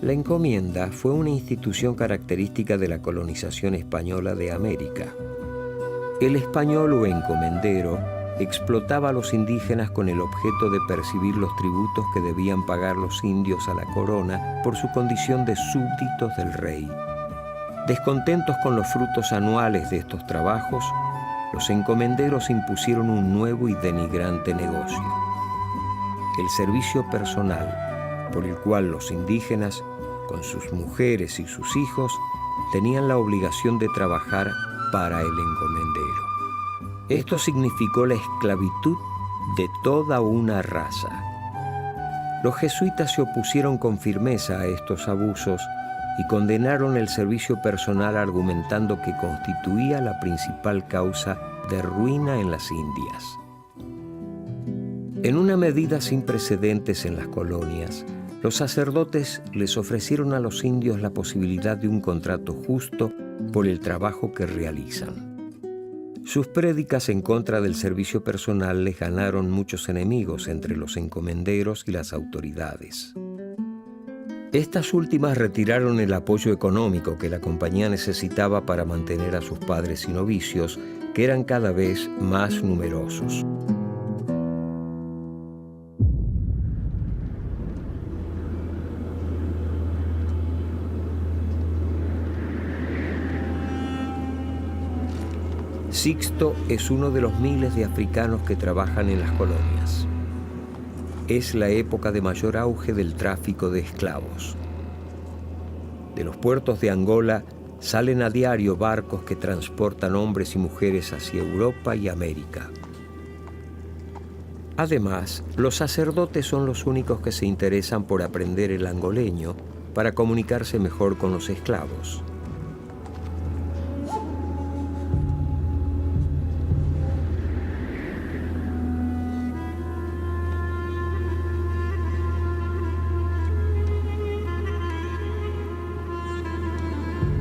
La encomienda fue una institución característica de la colonización española de América. El español o encomendero explotaba a los indígenas con el objeto de percibir los tributos que debían pagar los indios a la corona por su condición de súbditos del rey. Descontentos con los frutos anuales de estos trabajos, los encomenderos impusieron un nuevo y denigrante negocio: el servicio personal, por el cual los indígenas, con sus mujeres y sus hijos, tenían la obligación de trabajar para el encomendero. Esto significó la esclavitud de toda una raza. Los jesuitas se opusieron con firmeza a estos abusos y condenaron el servicio personal argumentando que constituía la principal causa de ruina en las Indias. En una medida sin precedentes en las colonias, los sacerdotes les ofrecieron a los indios la posibilidad de un contrato justo por el trabajo que realizan. Sus prédicas en contra del servicio personal les ganaron muchos enemigos entre los encomenderos y las autoridades. Estas últimas retiraron el apoyo económico que la compañía necesitaba para mantener a sus padres y novicios, que eran cada vez más numerosos. Sixto es uno de los miles de africanos que trabajan en las colonias. Es la época de mayor auge del tráfico de esclavos. De los puertos de Angola salen a diario barcos que transportan hombres y mujeres hacia Europa y América. Además, los sacerdotes son los únicos que se interesan por aprender el angoleño para comunicarse mejor con los esclavos.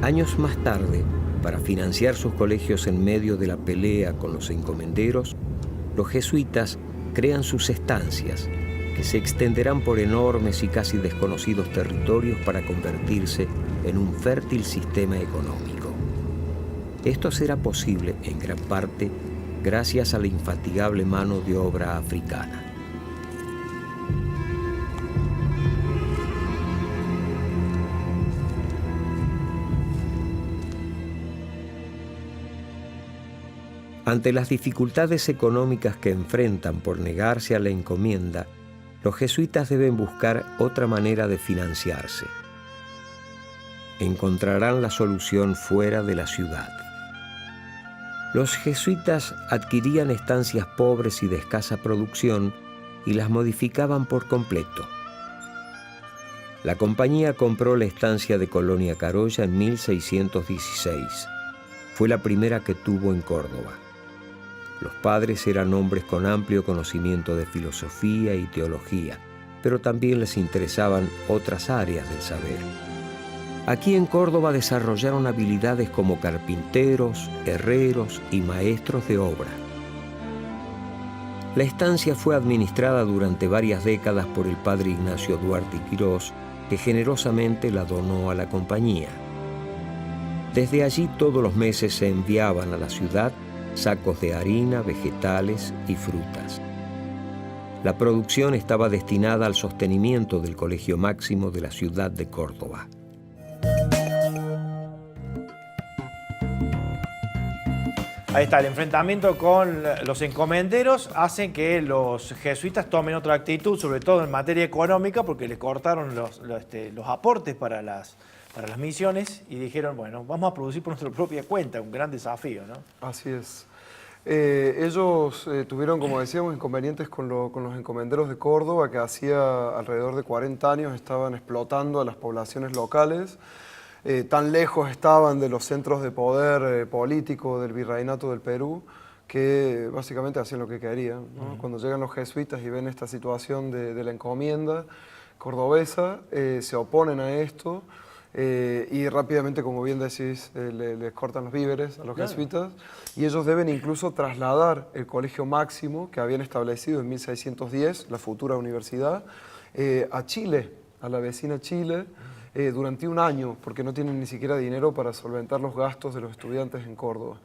Años más tarde, para financiar sus colegios en medio de la pelea con los encomenderos, los jesuitas crean sus estancias, que se extenderán por enormes y casi desconocidos territorios para convertirse en un fértil sistema económico. Esto será posible, en gran parte, gracias a la infatigable mano de obra africana. Ante las dificultades económicas que enfrentan por negarse a la encomienda, los jesuitas deben buscar otra manera de financiarse. Encontrarán la solución fuera de la ciudad. Los jesuitas adquirían estancias pobres y de escasa producción y las modificaban por completo. La compañía compró la estancia de Colonia Carolla en 1616. Fue la primera que tuvo en Córdoba. Los padres eran hombres con amplio conocimiento de filosofía y teología, pero también les interesaban otras áreas del saber. Aquí en Córdoba desarrollaron habilidades como carpinteros, herreros y maestros de obra. La estancia fue administrada durante varias décadas por el padre Ignacio Duarte y Quirós, que generosamente la donó a la compañía. Desde allí todos los meses se enviaban a la ciudad sacos de harina, vegetales y frutas. La producción estaba destinada al sostenimiento del Colegio Máximo de la ciudad de Córdoba. Ahí está, el enfrentamiento con los encomenderos hace que los jesuitas tomen otra actitud, sobre todo en materia económica, porque les cortaron los aportes para las misiones y dijeron, bueno, vamos a producir por nuestra propia cuenta, un gran desafío, ¿no? Así es. Ellos tuvieron, como decíamos, inconvenientes con los encomenderos de Córdoba, que hacía alrededor de 40 años estaban explotando a las poblaciones locales. Tan lejos estaban de los centros de poder político del virreinato del Perú, que básicamente hacían lo que querían, ¿no? Cuando llegan los jesuitas y ven esta situación de la encomienda cordobesa, se oponen a esto. Y rápidamente, como bien decís, les cortan los víveres a los jesuitas y ellos deben incluso trasladar el Colegio Máximo que habían establecido en 1610, la futura universidad, a Chile, a la vecina Chile, durante un año, porque no tienen ni siquiera dinero para solventar los gastos de los estudiantes en Córdoba.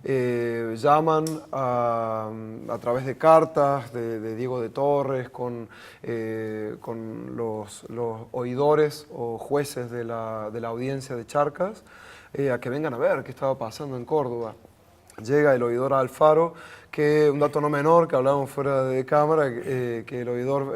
Llaman a través de cartas de Diego de Torres con los oidores o jueces de la audiencia de Charcas a que vengan a ver qué estaba pasando en Córdoba. Llega el oidor Alfaro, que un dato no menor que hablábamos fuera de cámara, que el oidor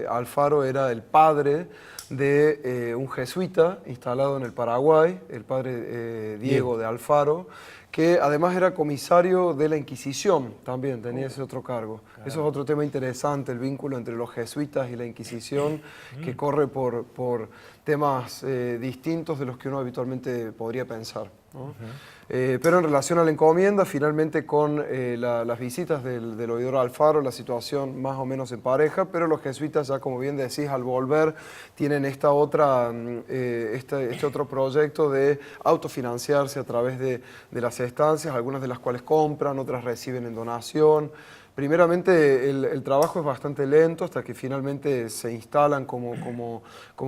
Alfaro era el padre de un jesuita instalado en el Paraguay, el padre Diego de Alfaro, que además era comisario de la Inquisición, también tenía ese otro cargo. Claro. Eso es otro tema interesante, el vínculo entre los jesuitas y la Inquisición, que corre por temas distintos de los que uno habitualmente podría pensar, ¿no? Pero en relación a la encomienda, finalmente con las visitas del oidor Alfaro, la situación más o menos en pareja, pero los jesuitas ya, como bien decís, al volver tienen este otro proyecto de autofinanciarse a través de las estancias, algunas de las cuales compran, otras reciben en donación. Primeramente, el trabajo es bastante lento hasta que finalmente se instalan como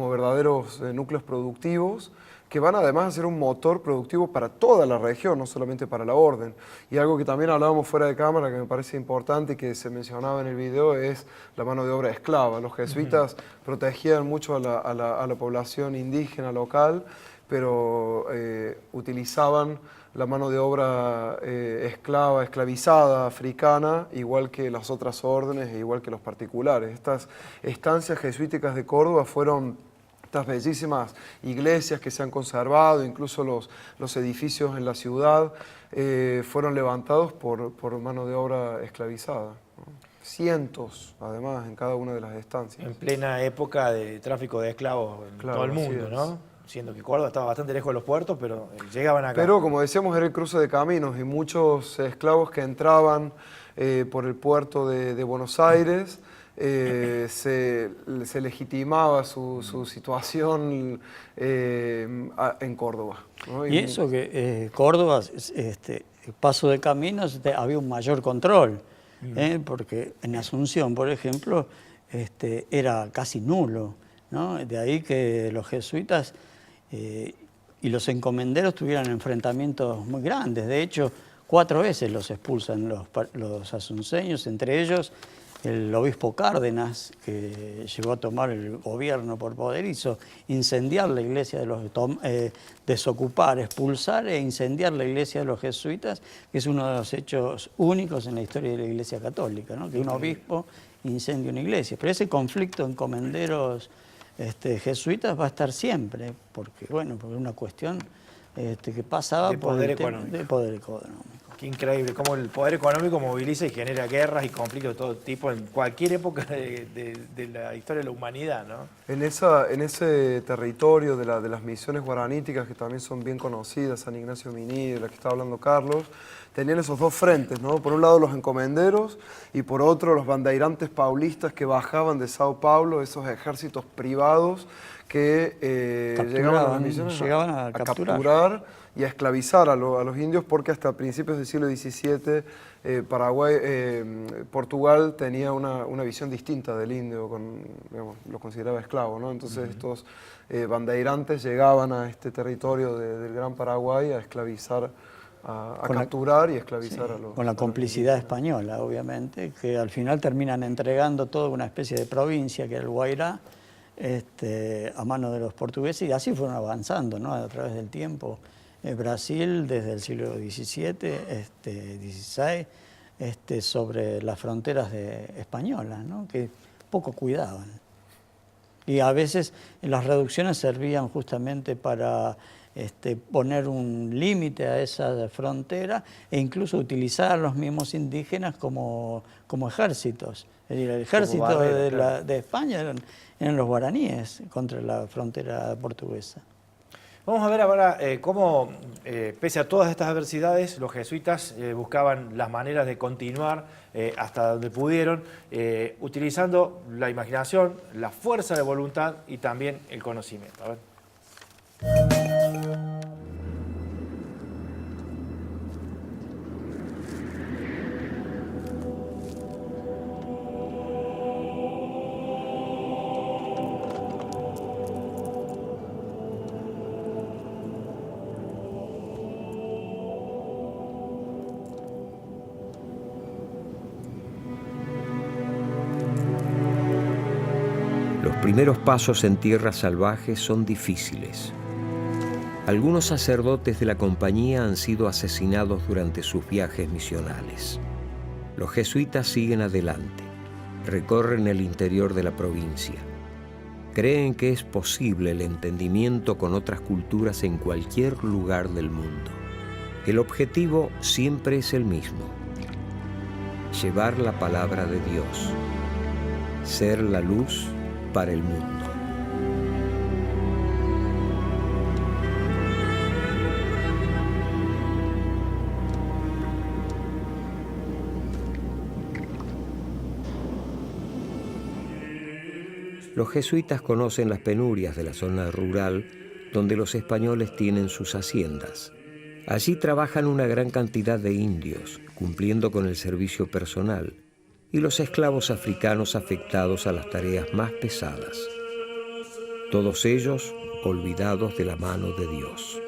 verdaderos núcleos productivos, que van además a ser un motor productivo para toda la región, no solamente para la orden. Y algo que también hablábamos fuera de cámara, que me parece importante y que se mencionaba en el video, es la mano de obra esclava. Los jesuitas protegían mucho a la población indígena local, pero utilizaban la mano de obra esclavizada, africana, igual que las otras órdenes e igual que los particulares. Estas estancias jesuíticas de Córdoba fueron estas bellísimas iglesias que se han conservado, incluso los edificios en la ciudad, fueron levantados por mano de obra esclavizada, ¿no? Cientos, además, en cada una de las estancias. En plena época de tráfico de esclavos en todo el mundo, ¿no? Siendo que Córdoba estaba bastante lejos de los puertos, pero llegaban acá. Pero, como decíamos, era el cruce de caminos y muchos esclavos que entraban por el puerto de Buenos Aires, se legitimaba su situación en Córdoba, ¿no? Y eso que Córdoba, paso de caminos, había un mayor control, porque en Asunción, por ejemplo, era casi nulo, ¿no? De ahí que los jesuitas y los encomenderos tuvieran enfrentamientos muy grandes. De hecho, 4 veces los expulsan los asunceños, entre ellos el obispo Cárdenas, que llegó a tomar el gobierno por poder, hizo incendiar la iglesia de los desocupar, expulsar e incendiar la iglesia de los jesuitas, que es uno de los hechos únicos en la historia de la Iglesia Católica, ¿no? Que un obispo incendie una iglesia. Pero ese conflicto en encomenderos jesuitas va a estar siempre, porque bueno, porque es una cuestión que pasaba por el tema de poder económico. Qué increíble, cómo el poder económico moviliza y genera guerras y conflictos de todo tipo en cualquier época de la historia de la humanidad, ¿no? En ese territorio de las misiones guaraníticas, que también son bien conocidas, San Ignacio Miní, de la que está hablando Carlos, tenían esos dos frentes, ¿no? Por un lado los encomenderos y por otro los bandeirantes paulistas que bajaban de Sao Paulo, esos ejércitos privados que llegaban a las misiones a capturar y a esclavizar a los indios, porque hasta principios del siglo XVII Portugal tenía una visión distinta del indio, digamos, lo consideraba esclavo, ¿no? Entonces estos bandeirantes llegaban a este territorio del Gran Paraguay a esclavizar, a capturar y esclavizar a los... Con la complicidad española, obviamente, que al final terminan entregando toda una especie de provincia, que era el Guairá, a manos de los portugueses, y así fueron avanzando, ¿no? A través del tiempo. Brasil, desde el siglo XVII, XVI, sobre las fronteras españolas, ¿no? Que poco cuidaban. Y a veces las reducciones servían justamente para poner un límite a esa frontera e incluso utilizar a los mismos indígenas como ejércitos. Es decir, el ejército de España eran los guaraníes contra la frontera portuguesa. Vamos a ver ahora cómo, pese a todas estas adversidades, los jesuitas buscaban las maneras de continuar hasta donde pudieron, utilizando la imaginación, la fuerza de voluntad y también el conocimiento. A ver. primeros pasos en tierras salvajes son difíciles. Algunos sacerdotes de la compañía han sido asesinados durante sus viajes misionales. Los jesuitas siguen adelante, recorren el interior de la provincia. Creen que es posible el entendimiento con otras culturas en cualquier lugar del mundo. El objetivo siempre es el mismo: llevar la palabra de Dios, ser la luz para el mundo. Los jesuitas conocen las penurias de la zona rural donde los españoles tienen sus haciendas. Allí trabajan una gran cantidad de indios, cumpliendo con el servicio personal, y los esclavos africanos afectados a las tareas más pesadas. Todos ellos olvidados de la mano de Dios.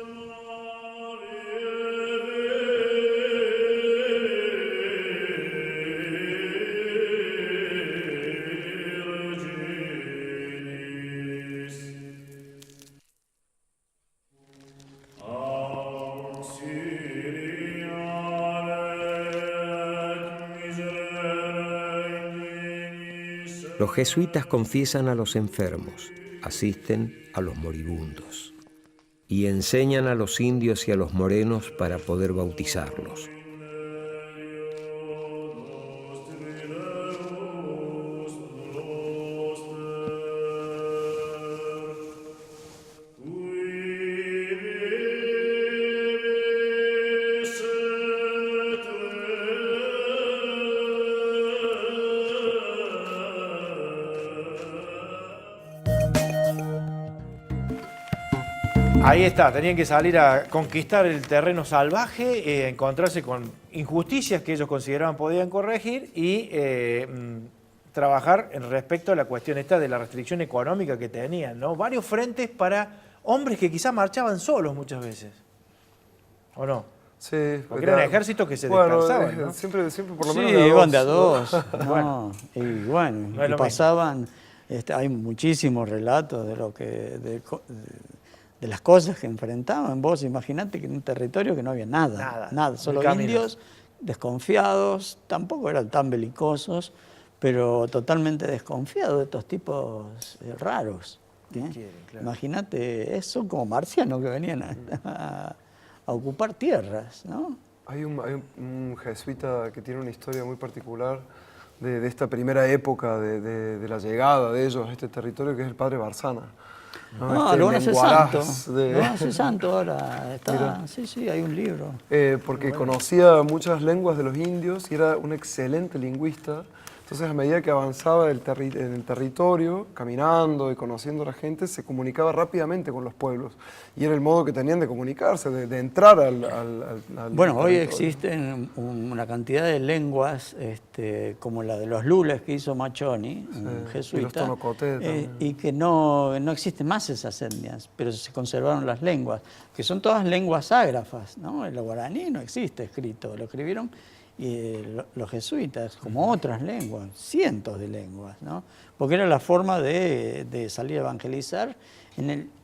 Los jesuitas confiesan a los enfermos, asisten a los moribundos y enseñan a los indios y a los morenos para poder bautizarlos. Ahí está, tenían que salir a conquistar el terreno salvaje, encontrarse con injusticias que ellos consideraban podían corregir y trabajar en respecto a la cuestión esta de la restricción económica que tenían, ¿no? Varios frentes para hombres que quizás marchaban solos muchas veces, ¿o no? Sí, porque eran ejércitos que se dispersaban, ¿no? Siempre por lo Sí, menos iban de a dos. Bueno. Y bueno, No es y lo pasaban, hay muchísimos relatos de lo que de las cosas que enfrentaban. Vos imaginate que en un territorio que no había nada, solo indios desconfiados, tampoco eran tan belicosos, pero totalmente desconfiados de estos tipos raros. Claro. Imagínate, son como marcianos que venían a ocupar tierras, ¿no? Hay un jesuita que tiene una historia muy particular de esta primera época de la llegada de ellos a este territorio, que es el padre Barzana. No, lo van a hacer santo. Lo van a hacer santo ahora. Sí, hay un libro. Porque conocía muchas lenguas de los indios y era un excelente lingüista. Entonces, a medida que avanzaba en el territorio, caminando y conociendo a la gente, se comunicaba rápidamente con los pueblos. Y era el modo que tenían de comunicarse, de entrar al Bueno, hoy territorio. existen una cantidad de lenguas, como la de los lules que hizo Machoni, un jesuita, y los tonocoté también. y que no existen más esas etnias, pero se conservaron las lenguas, que son todas lenguas ágrafas, ¿no? El guaraní no existe escrito, lo escribieron los jesuitas, como otras lenguas, cientos de lenguas, ¿no? Porque era la forma de salir a evangelizar,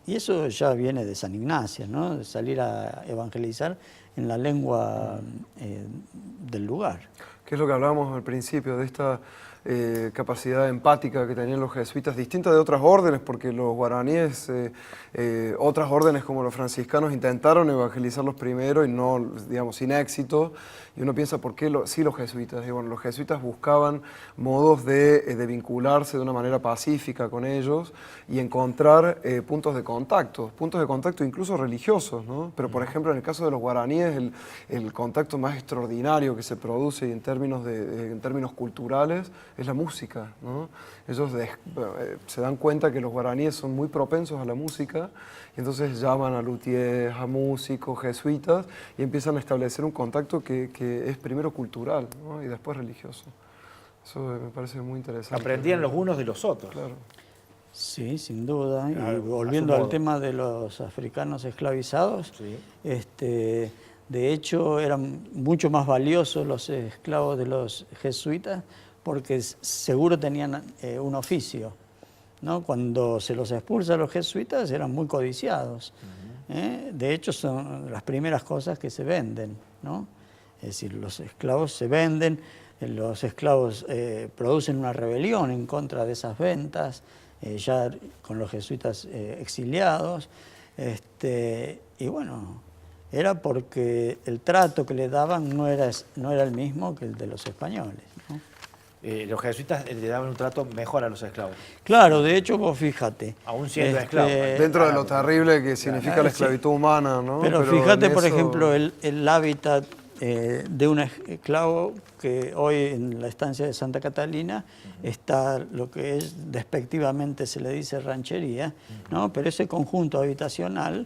y eso ya viene de San Ignacio, ¿no? De salir a evangelizar en la lengua del lugar. Que es lo que hablábamos al principio, de esta capacidad empática que tenían los jesuitas, distinta de otras órdenes, porque los guaraníes, otras órdenes como los franciscanos intentaron evangelizarlos primero y no, digamos, sin éxito. Y uno piensa, ¿por qué sí los jesuitas? Y bueno, los jesuitas buscaban modos de vincularse de una manera pacífica con ellos y encontrar puntos de contacto incluso religiosos, ¿no? Pero por ejemplo, en el caso de los guaraníes, el contacto más extraordinario que se produce en términos culturales es la música, ¿no? Ellos se dan cuenta que los guaraníes son muy propensos a la música y entonces llaman a luthiers, a músicos, jesuitas y empiezan a establecer un contacto que es primero cultural, ¿no? Y después religioso. Eso me parece muy interesante. Aprendían los unos de los otros. Claro. Sí, sin duda. Claro, y volviendo a su al modo. tema de los africanos esclavizados, Sí. de hecho eran mucho más valiosos los esclavos de los jesuitas porque seguro tenían un oficio. ¿no? Cuando se los expulsa a los jesuitas eran muy codiciados. De hecho, son las primeras cosas que se venden, ¿no? Es decir, los esclavos se venden, los esclavos producen una rebelión en contra de esas ventas, ya con los jesuitas exiliados. Y bueno, era porque el trato que le daban no era el mismo que el de los españoles, ¿no? Los jesuitas le daban un trato mejor a los esclavos. Claro, de hecho, vos fíjate. Aún siendo esclavos. Dentro de lo terrible que significa la esclavitud humana, ¿no? Pero fíjate, en por eso- ejemplo, el hábitat de un esclavo que hoy en la estancia de Santa Catalina está lo que es despectivamente se le dice ranchería, ¿no? Pero ese conjunto habitacional,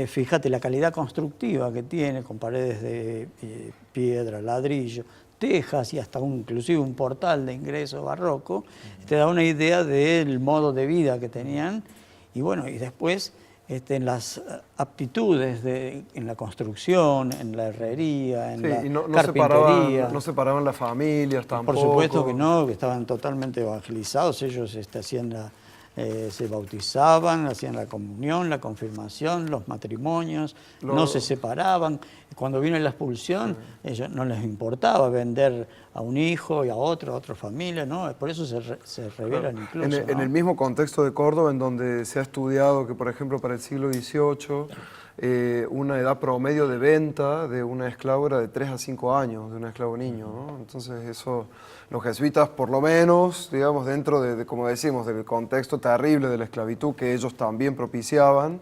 fíjate la calidad constructiva que tiene, con paredes de piedra, ladrillo, tejas y hasta inclusive un portal de ingreso barroco, te da una idea del modo de vida que tenían. Y bueno, y después en las aptitudes en la construcción, en la herrería, en la y no carpintería. no separaban las familias tampoco. Por supuesto que no, que estaban totalmente evangelizados. Ellos se bautizaban, hacían la comunión, la confirmación, los matrimonios, no se separaban. Cuando vino la expulsión, ellos no les importaba vender a un hijo y a otra familia, ¿no? Por eso se rebelan incluso. En ¿no? el mismo contexto de Córdoba, en donde se ha estudiado que, por ejemplo, para el siglo XVIII, una edad promedio de venta de un esclavo era de 3 a 5 años, de un esclavo niño, ¿no? Entonces eso, los jesuitas, por lo menos, digamos, dentro de como decimos, del contexto terrible de la esclavitud que ellos también propiciaban,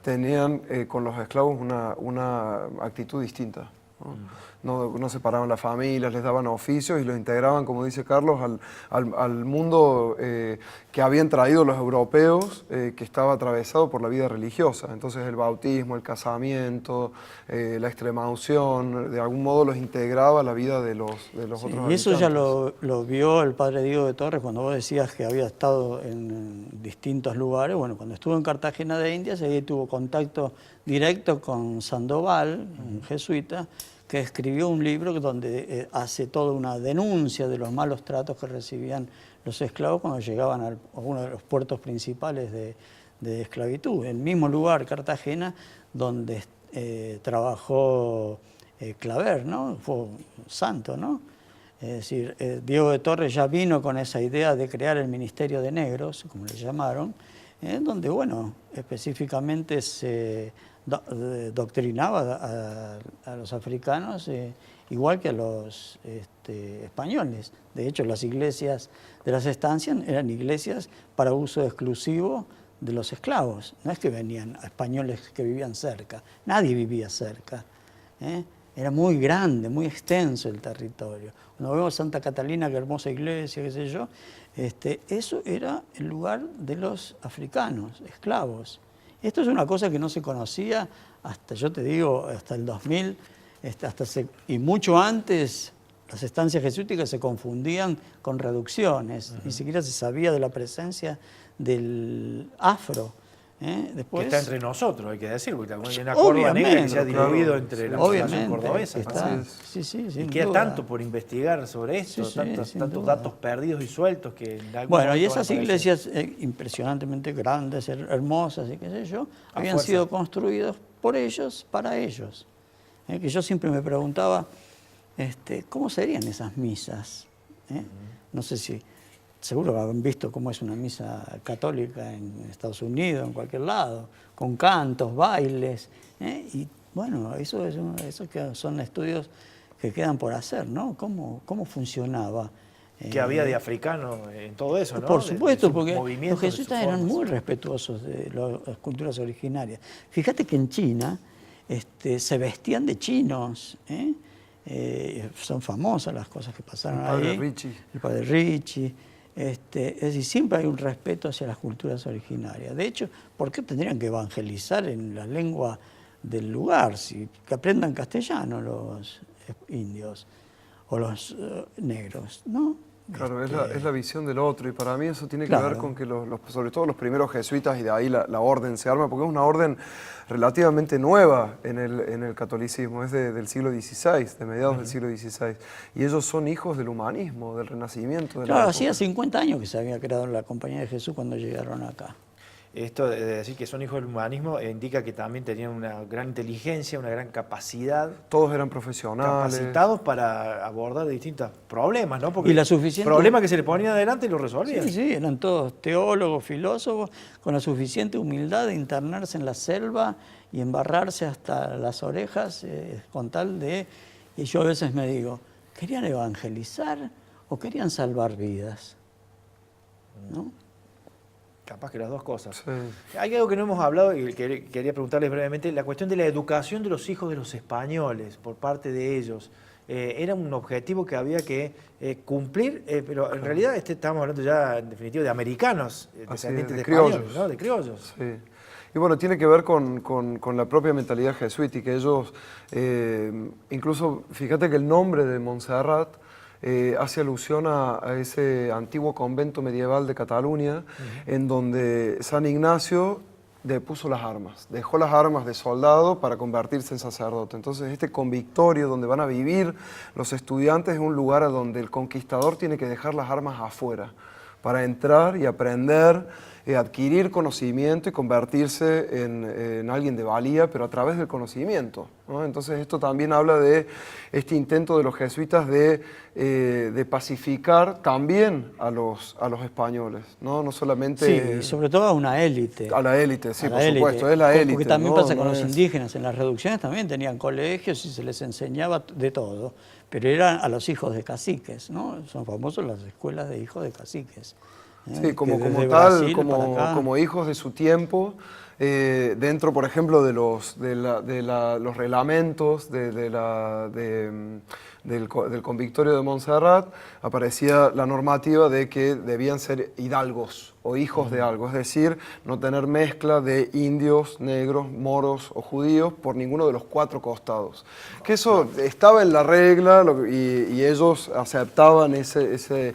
tenían con los esclavos una actitud distinta, ¿no? No separaban las familias, les daban oficios y los integraban, como dice Carlos, al mundo que habían traído los europeos, que estaba atravesado por la vida religiosa. Entonces el bautismo, el casamiento, la extremaunción, de algún modo los integraba a la vida de los otros habitantes. Y eso ya lo vio el padre Diego de Torres cuando vos decías que había estado en distintos lugares. Bueno, cuando estuvo en Cartagena de Indias, ahí tuvo contacto directo con Sandoval, un jesuita, que escribió un libro donde hace toda una denuncia de los malos tratos que recibían los esclavos cuando llegaban a uno de los puertos principales de esclavitud. El mismo lugar, Cartagena, donde trabajó Claver, ¿no? Fue un santo, ¿no? Es decir, Diego de Torres ya vino con esa idea de crear el Ministerio de Negros, como le llamaron, donde, bueno, específicamente se doctrinaba a los africanos igual que a los españoles. De hecho, las iglesias de las estancias eran iglesias para uso exclusivo de los esclavos. No es que venían españoles que vivían cerca, nadie vivía cerca. Era muy grande, muy extenso el territorio. Cuando vemos Santa Catalina, qué hermosa iglesia, qué sé yo, eso era el lugar de los africanos, esclavos. Esto es una cosa que no se conocía hasta, yo te digo, hasta el 2000, y mucho antes las estancias jesuíticas se confundían con reducciones, ni siquiera se sabía de la presencia del afro. Después, que está entre nosotros, hay que decirlo, porque hay una Córdoba negra que se ha diluido entre la población cordobesa. Sí, y queda tanto por investigar sobre esto, tantos datos perdidos y sueltos que en algún bueno, y momento esas iglesias impresionantemente grandes, hermosas y qué sé yo, habían sido construidas por ellos, para ellos. Que yo siempre me preguntaba, ¿cómo serían esas misas? No sé si... Seguro han visto cómo es una misa católica en Estados Unidos, en cualquier lado, con cantos, bailes. Y bueno, eso que son estudios que quedan por hacer, ¿no? ¿Cómo funcionaba? Que había de africano en todo eso, ¿no? Por supuesto, porque los jesuitas jesuitas eran muy respetuosos de las culturas originarias. Fíjate que en China se vestían de chinos, son famosas las cosas que pasaron ahí. El padre Ricci. Es decir, siempre hay un respeto hacia las culturas originarias. De hecho, ¿por qué tendrían que evangelizar en la lengua del lugar? Que aprendan castellano los indios o los negros, ¿no? Claro, es la visión del otro, y para mí eso tiene que Claro. ver con que sobre todo los primeros jesuitas, y de ahí la orden se arma, porque es una orden relativamente nueva en el catolicismo, es del siglo XVI, de mediados del siglo XVI, y ellos son hijos del humanismo, del Renacimiento. De la Claro, época. hacía 50 años que se había creado la Compañía de Jesús cuando llegaron acá. Esto de decir que son hijos del humanismo indica que también tenían una gran inteligencia, una gran capacidad, Todos eran profesionales. capacitados para abordar distintos problemas, ¿no? Porque Y la suficiente- problemas que se le ponían adelante y los resolvían. Sí, sí, eran todos teólogos, filósofos, con la suficiente humildad de internarse en la selva y embarrarse hasta las orejas con tal de... Y yo a veces me digo, ¿querían evangelizar o querían salvar vidas? ¿No? Capaz que las dos cosas. Sí. Hay algo que no hemos hablado y que quería preguntarles brevemente, la cuestión de la educación de los hijos de los españoles por parte de ellos. Era un objetivo que había que cumplir, pero en realidad estamos hablando ya en definitiva de americanos, descendientes de criollos. españoles, ¿no? De criollos. Sí. Y bueno, tiene que ver con la propia mentalidad jesuítica. Ellos, incluso, fíjate que el nombre de Montserrat hace alusión a ese antiguo convento medieval de Cataluña, en donde San Ignacio depuso las armas, dejó las armas de soldado para convertirse en sacerdote. Entonces este convictorio donde van a vivir los estudiantes es un lugar a donde el conquistador tiene que dejar las armas afuera para entrar y aprender, adquirir conocimiento y convertirse en alguien de valía, pero a través del conocimiento, ¿no? Entonces esto también habla de este intento de los jesuitas de pacificar también a los españoles, ¿no? No solamente... Sí, y sobre todo a una élite. A la élite, sí, A la por élite. supuesto, es la élite. Porque también ¿no? pasa con No los es- indígenas, en las reducciones también tenían colegios y se les enseñaba de todo, pero eran a los hijos de caciques, ¿no? Son famosos las escuelas de hijos de caciques. Sí, como que desde tal, Brasil para acá. como hijos de su tiempo, dentro, por ejemplo, de los reglamentos del convictorio de Montserrat, aparecía la normativa de que debían ser hidalgos o hijos de algo, es decir, no tener mezcla de indios, negros, moros o judíos por ninguno de los cuatro costados. Que eso estaba en la regla y ellos aceptaban ese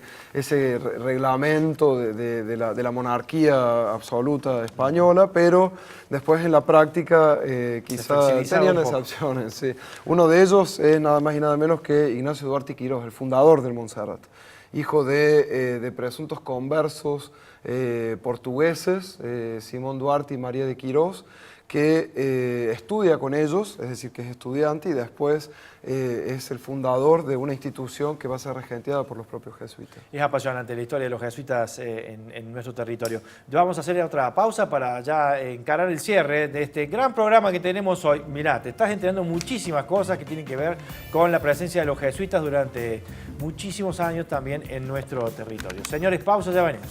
reglamento de la monarquía absoluta española, pero después en la práctica quizá flexibilizaba tenían un poco. excepciones. Sí. Uno de ellos es nada más y nada menos que Ignacio Duarte Quirós, el fundador del Montserrat, hijo de presuntos conversos portugueses, Simón Duarte y María de Quirós, que estudia con ellos, es decir, que es estudiante y después es el fundador de una institución que va a ser regenteada por los propios jesuitas. Es apasionante la historia de los jesuitas en nuestro territorio. Vamos a hacer otra pausa para ya encarar el cierre de este gran programa que tenemos hoy. Mirá, te estás enterando muchísimas cosas que tienen que ver con la presencia de los jesuitas durante muchísimos años también en nuestro territorio. Señores, pausa, ya venimos.